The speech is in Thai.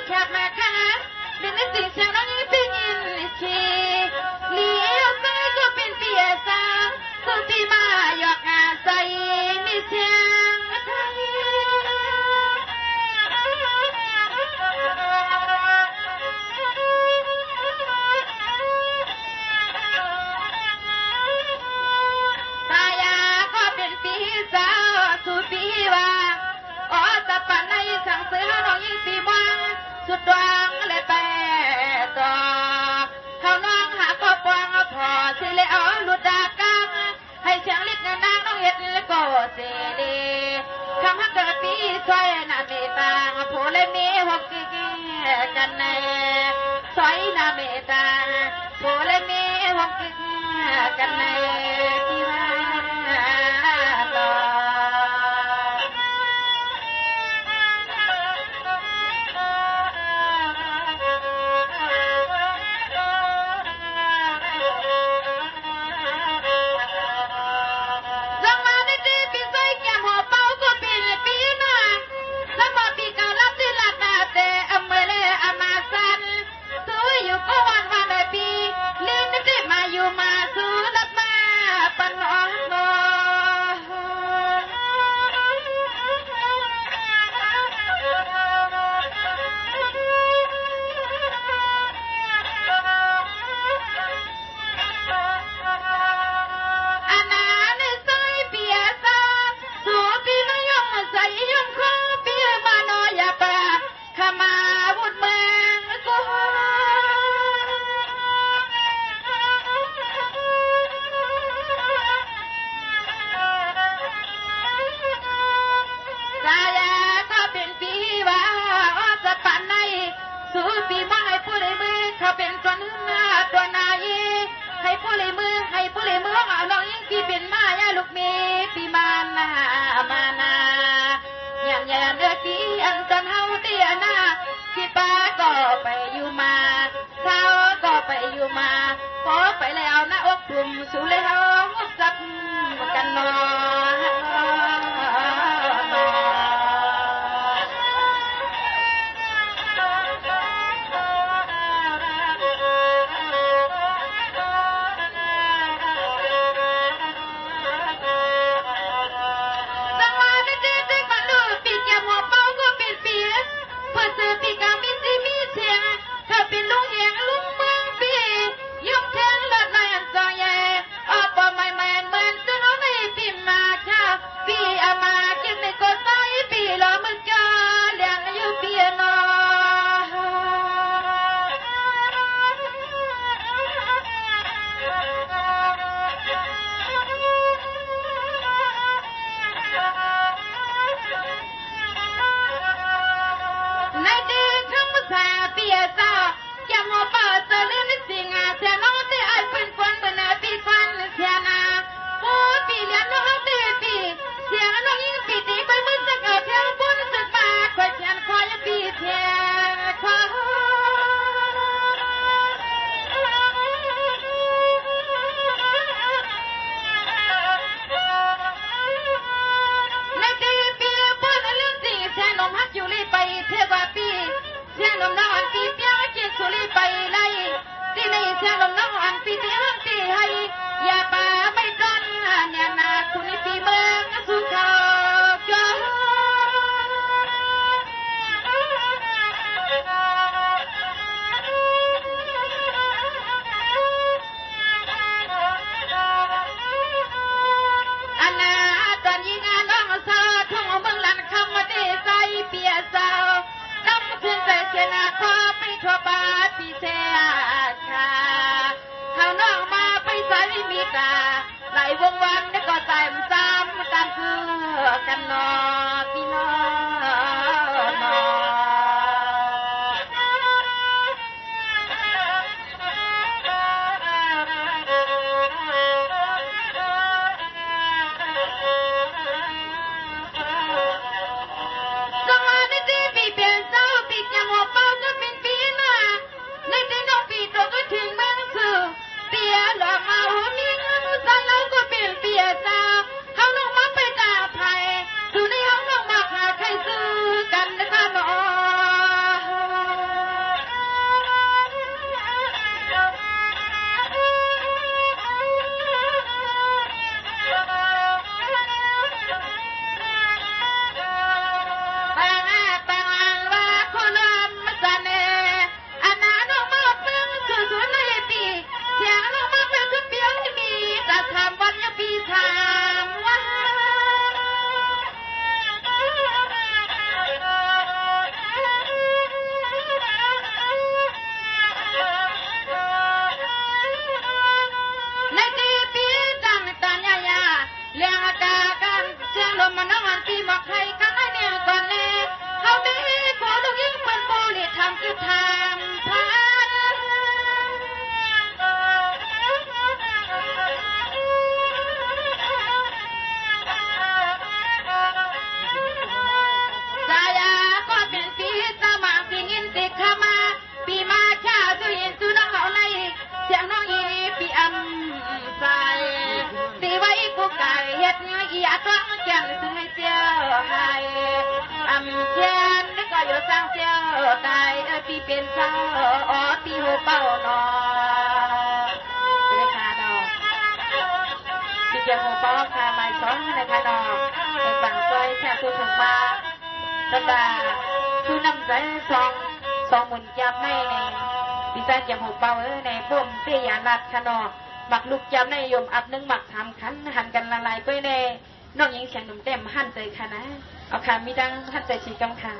แคบมาค่ะเป็นสิ่งเสียงน้องยิ่งเป็นยินชีเลี้ยวซ้ายก็เป็นเปียซาสุตีมาหยอกอาใส่มีเสียงตายาก็เป็นปีสาวสุปีว่าอ๋อตะปันในสั่งเสือน้องยิ่งปีมังสุดดวงเลยไปต่อเขาน้องหาก็ปวงพอสิเลยเอาหลุดดากังให้เสียงลิดนางน้องเห็ดก็เสียดีคำฮักเกิดปีซอยนาเมตาผู้เลยมีหกกิกันในซอยนาเมตาผู้เลยมีหกกิกันในที่ว่าต่อเป็นตัวเนื้อตัวนายให้ผู้เลยมือเอาน้องยิ่งที่เป็นมายาลูกเมีปีมานามานาอย่างเดือดที่อันจันเฮาเตียนาที่ป้าก็ไปอยู่มาเท้าก็ไปอยู่มาพอไปแล้วนะอกกลุ่มสู่เลยเฮาจับกันนอนไหลวงวันแล้วก็ใส่ซ้ำกันคือกันนอพี่น้องเ แก้มซื้อให้เจ้าให้เทียนนี่ก็อยู่สร้างเจ้าตายปีเป็นเจ้าปีหูเป้าหนอเลยค่ะดอกปีเจ้าหูเป้าค่ะใบซ้อนนะคะดอกเป็นบังซอยแค่ผู้ถึงมาตั้งแต่ผู้นำใจสองหมุนจับในปีศาจเจ้าหูเป้าในปุ่มเสียนัดขนอบักลูกจับในยมอับนึงบักทำขันหันกันละลายก้อยเน่น้องหญิงเสียงหนุ่มเต็มหันใจค่ะนะเอาค่ะมีดังหันใจชีกำค่ะ